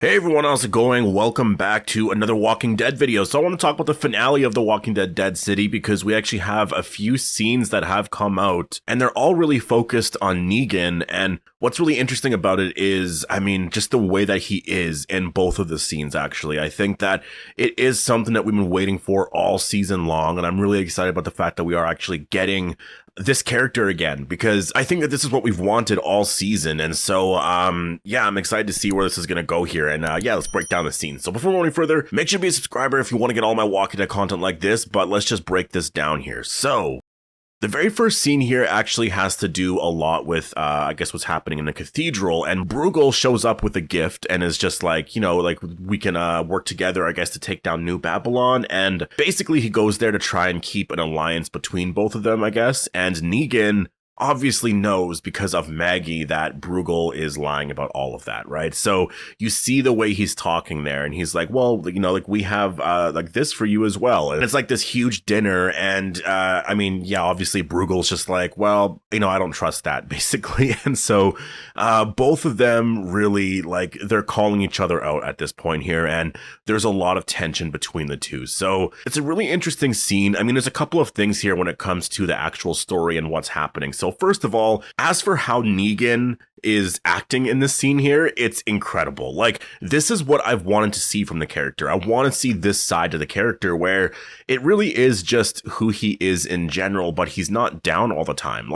Hey everyone, how's it going? Welcome back to another Walking Dead video. So I want to talk about the finale of The Walking Dead Dead City because we actually have a few scenes that have come out and they're all really focused on Negan. And what's really interesting about it is, just the way that he is in both of the scenes, actually. I think that it is something that we've been waiting for all season long. And I'm really excited about the fact that we are actually getting this character again, because I think that this is what we've wanted all season. And so, I'm excited to see where this is going to go here. And let's break down the scene. So before we go any further, make sure to be a subscriber if you want to get all my Walking Dead content like this, but let's just break this down here. So the very first scene here actually has to do a lot with, what's happening in the cathedral. And Bruegel shows up with a gift and is just like, we can work together, I guess, to take down New Babylon. And basically he goes there to try and keep an alliance between both of them, I guess. And Negan obviously knows because of Maggie that Bruegel is lying about all of that, right? So you see the way he's talking there and he's like, well, we have this for you as well. And it's like this huge dinner. And obviously Bruegel's just like, well, I don't trust that, basically. And so both of them really, they're calling each other out at this point here. And there's a lot of tension between the two. So it's a really interesting scene. There's a couple of things here when it comes to the actual story and what's happening. So first of all, as for how Negan is acting in this scene here, it's incredible. This is what I've wanted to see from the character. I want to see this side to the character where it really is just who he is in general, but he's not down all the time.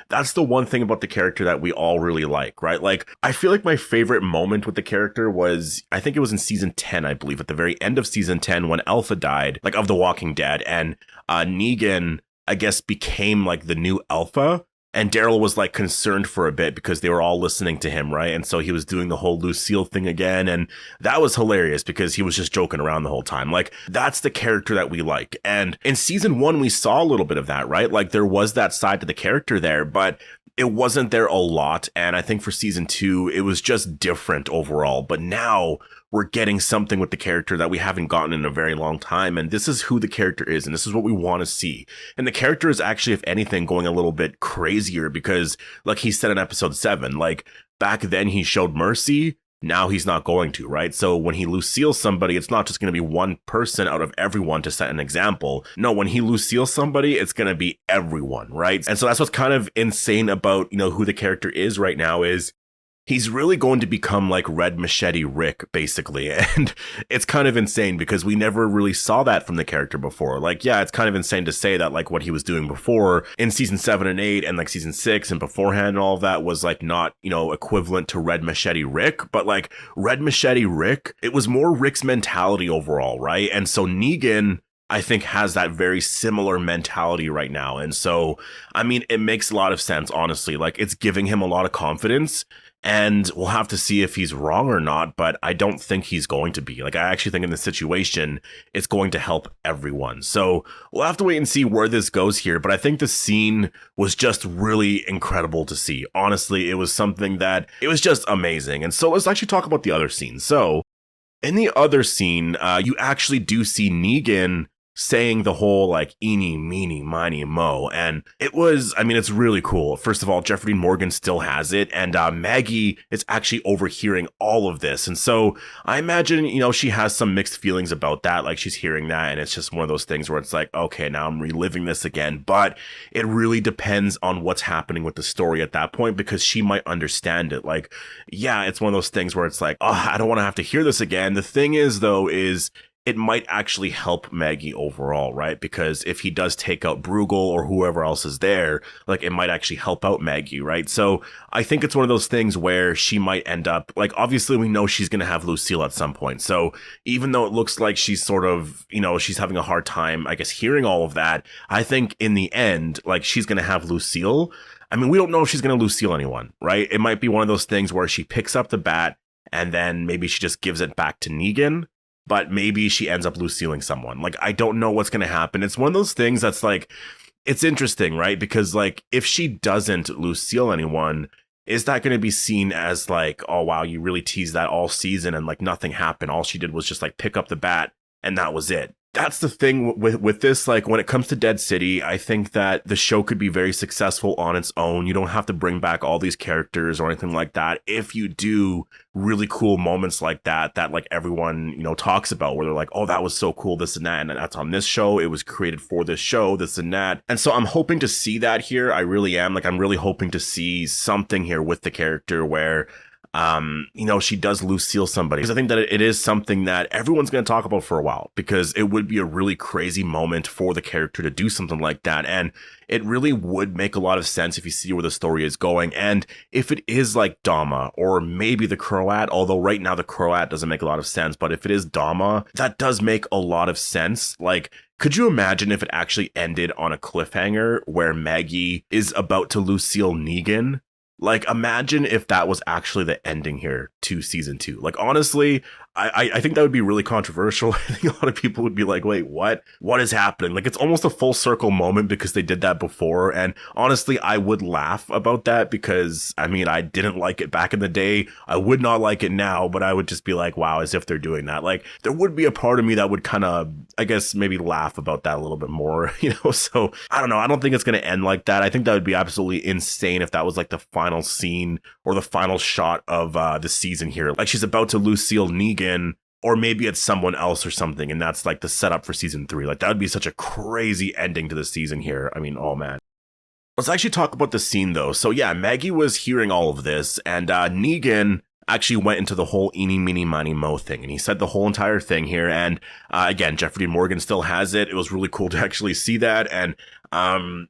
That's the one thing about the character that we all really like, right? I feel like my favorite moment with the character was, I think it was in season 10, I believe, at the very end of season 10 when Alpha died, of The Walking Dead, and Negan, I guess, became the new Alpha. And Daryl was concerned for a bit because they were all listening to him, right? And so he was doing the whole Lucille thing again. And that was hilarious because he was just joking around the whole time. That's the character that we like. And in season 1, we saw a little bit of that, right? There was that side to the character there, but it wasn't there a lot. And I think for season 2, it was just different overall. But now we're getting something with the character that we haven't gotten in a very long time. And this is who the character is. And this is what we want to see. And the character is actually, if anything, going a little bit crazier because, he said in episode 7, back then he showed mercy. Now he's not going to, right? So when he Lucille's somebody, it's not just going to be one person out of everyone to set an example. No, when he Lucille's somebody, it's going to be everyone, right? And so that's what's kind of insane about, who the character is right now is he's really going to become Red Machete Rick, basically. And it's kind of insane because we never really saw that from the character before. It's kind of insane to say that what he was doing before in season 7 and 8 and season 6 and beforehand and all of that was not, equivalent to Red Machete Rick. But Red Machete Rick, it was more Rick's mentality overall, right? And so Negan, I think, has that very similar mentality right now. And so, it makes a lot of sense, honestly. It's giving him a lot of confidence. And we'll have to see if he's wrong or not, but I don't think he's going to be. I actually think in this situation, it's going to help everyone. So we'll have to wait and see where this goes here. But I think the scene was just really incredible to see. Honestly, it was something that it was just amazing. And so let's actually talk about the other scene. So in the other scene, you actually do see Negan saying the whole eeny, meeny, miny, mo. And it was, it's really cool. First of all, Jeffrey Morgan still has it. And Maggie is actually overhearing all of this. And so I imagine, she has some mixed feelings about that. She's hearing that. And it's just one of those things where it's okay, now I'm reliving this again. But it really depends on what's happening with the story at that point, because she might understand it. It's one of those things where it's I don't want to have to hear this again. The thing is, though, is it might actually help Maggie overall, right? Because if he does take out Bruegel or whoever else is there, it might actually help out Maggie, right? So I think it's one of those things where she might end up, obviously we know she's going to have Lucille at some point. So even though it looks like she's sort of, she's having a hard time, I guess, hearing all of that, I think in the end, she's going to have Lucille. We don't know if she's going to Lucille anyone, right? It might be one of those things where she picks up the bat and then maybe she just gives it back to Negan. But maybe she ends up Lucilleing someone. I don't know what's going to happen. It's one of those things that's it's interesting, right? Because if she doesn't Lucille anyone, is that going to be seen as oh, wow, you really teased that all season and nothing happened. All she did was just pick up the bat and that was it. That's the thing with this, like when it comes to Dead City, I think that the show could be very successful on its own. You don't have to bring back all these characters or anything like that. If you do really cool moments like that like everyone, talks about, where they're like, oh, that was so cool, this and that, and that's on this show. It was created for this show, this and that. And so I'm hoping to see that here. I really am. Like, I'm really hoping to see something here with the character where she does Lucille somebody, because I think that it is something that everyone's going to talk about for a while, because it would be a really crazy moment for the character to do something like that. And it really would make a lot of sense if you see where the story is going. And if it is like Dama or maybe the Croat, although right now the Croat doesn't make a lot of sense, but if it is Dama, that does make a lot of sense. Like, could you imagine if it actually ended on a cliffhanger where Maggie is about to Lucille Negan? Like, imagine if that was actually the ending here to season 2. Like, honestly, I think that would be really controversial. I think a lot of people would be like, wait, what? What is happening? Like, it's almost a full circle moment because they did that before. And honestly, I would laugh about that because, I mean, I didn't like it back in the day. I would not like it now, but I would just be like, wow, as if they're doing that. Like, there would be a part of me that would kind of, I guess, maybe laugh about that a little bit more, So, I don't know. I don't think it's going to end like that. I think that would be absolutely insane if that was like the final scene or the final shot of the season here. Like, she's about to Lucille Negan, or maybe it's someone else or something, and that's like the setup for season 3. Like, that would be such a crazy ending to the season here. I mean, oh man. Let's actually talk about the scene though. So yeah, Maggie was hearing all of this, and Negan actually went into the whole eeny, meeny, miny, mo thing, and he said the whole entire thing here. And again, Jeffrey Dean Morgan still has it. It was really cool to actually see that. And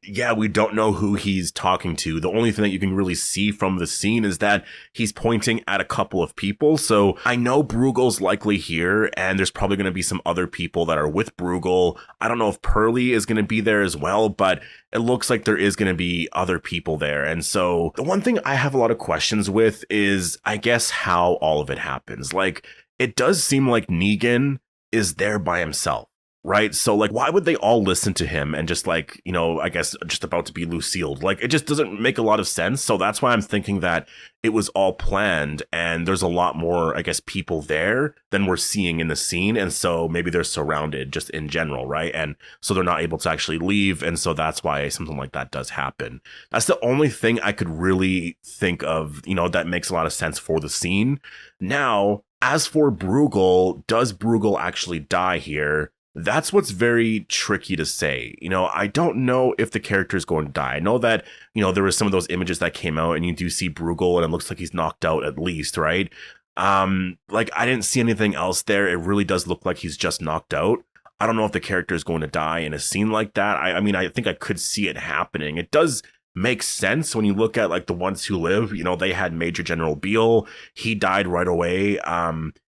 yeah, we don't know who he's talking to. The only thing that you can really see from the scene is that he's pointing at a couple of people. So I know Bruegel's likely here, and there's probably going to be some other people that are with Bruegel. I don't know if Pearlie is going to be there as well, but it looks like there is going to be other people there. And so the one thing I have a lot of questions with is, I guess, how all of it happens. Like, it does seem like Negan is there by himself. Right. So like, why would they all listen to him and just like, I guess just about to be Lucille? Like, it just doesn't make a lot of sense. So that's why I'm thinking that it was all planned, and there's a lot more, I guess, people there than we're seeing in the scene. And so maybe they're surrounded just in general. Right. And so they're not able to actually leave. And so that's why something like that does happen. That's the only thing I could really think of, that makes a lot of sense for the scene. Now, as for Bruegel, does Bruegel actually die here? That's what's very tricky to say. I don't know if the character is going to die. I know that, there was some of those images that came out, and you do see Bruegel and it looks like he's knocked out at least, right? Like, I didn't see anything else there. It really does look like he's just knocked out. I don't know if the character is going to die in a scene like that. I mean, I think I could see it happening. It does make sense when you look at like the ones who live. They had Major General Beale. He died right away.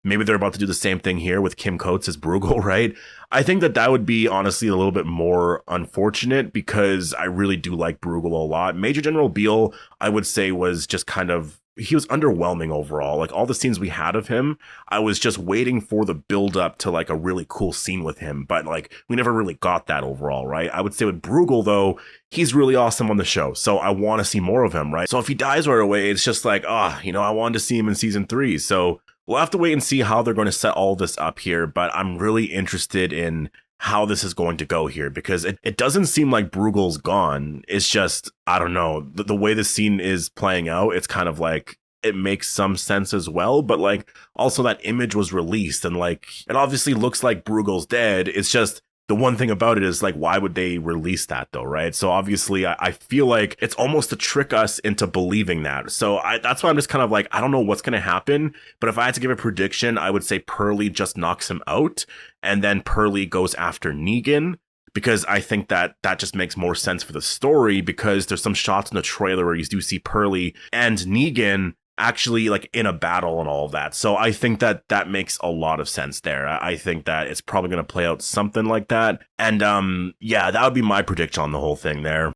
Maybe they're about to do the same thing here with Kim Coates as Bruegel, right? I think that would be honestly a little bit more unfortunate, because I really do like Bruegel a lot. Major General Beale, I would say, was just kind of, he was underwhelming overall. Like, all the scenes we had of him, I was just waiting for the build up to like a really cool scene with him. But like, we never really got that overall, right? I would say with Bruegel though, he's really awesome on the show. So I want to see more of him, right? So if he dies right away, it's just like, I wanted to see him in season 3. So we'll have to wait and see how they're going to set all this up here, but I'm really interested in how this is going to go here, because it doesn't seem like Bruegel's gone. It's just, I don't know, the way the scene is playing out, it's kind of like, it makes some sense as well, but like, also that image was released, and like, it obviously looks like Bruegel's dead. It's just, the one thing about it is like, why would they release that though, right? So obviously I feel like it's almost to trick us into believing that. So that's why I'm just kind of like, I don't know what's going to happen, but if I had to give a prediction, I would say Pearlie just knocks him out, and then Pearlie goes after Negan, because I think that just makes more sense for the story, because there's some shots in the trailer where you do see Pearlie and Negan actually like in a battle and all of that. So I think that makes a lot of sense there. I think that it's probably going to play out something like that. And yeah, that would be my prediction on the whole thing there.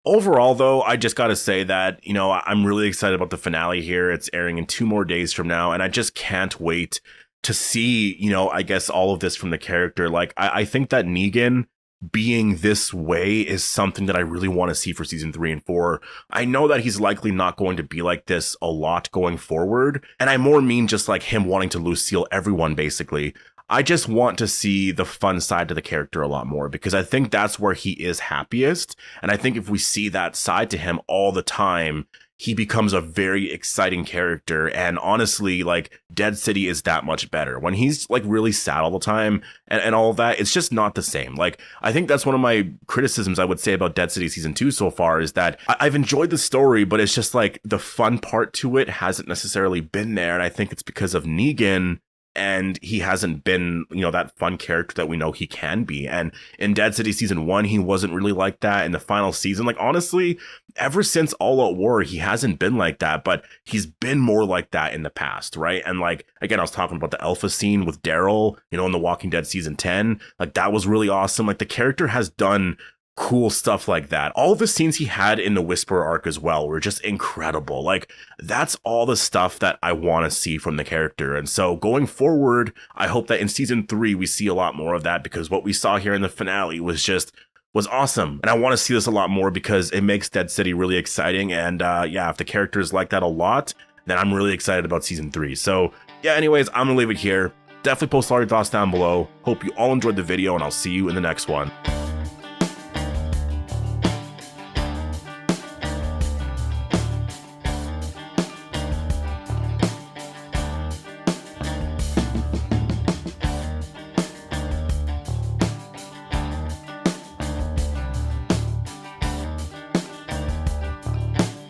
Overall, though, I just got to say that, I'm really excited about the finale here. It's airing in 2 more days from now, and I just can't wait to see, I guess all of this from the character. Like, I think that Negan being this way is something that I really want to see for season 3 and 4. I know that he's likely not going to be like this a lot going forward, and I more mean just like him wanting to Lucille everyone, basically. I just want to see the fun side to the character a lot more, because I think that's where he is happiest. And I think if we see that side to him all the time, he becomes a very exciting character. And honestly, like, Dead City is that much better. When he's like really sad all the time and all of that, it's just not the same. Like, I think that's one of my criticisms I would say about Dead City season 2 so far, is that I've enjoyed the story, but it's just like the fun part to it hasn't necessarily been there. And I think it's because of Negan. And he hasn't been, you know, that fun character that we know he can be. And in Dead City season 1, he wasn't really like that. In the final season, like, honestly, ever since All Out War, he hasn't been like that, but he's been more like that in the past, right? And like, again, I was talking about the alpha scene with Daryl, you know, in The Walking Dead season 10, like, that was really awesome. Like, the character has done cool stuff like that. All the scenes he had in the Whisperer arc as well were just incredible. Like, that's all the stuff that I want to see from the character. And so going forward, I hope that in season 3 we see a lot more of that, because what we saw here in the finale was awesome. And I want to see this a lot more, because it makes Dead City really exciting. And yeah, if the characters like that a lot, then I'm really excited about season 3. So yeah, anyways, I'm gonna leave it here. Definitely post all your thoughts down below. Hope you all enjoyed the video, and I'll see you in the next one.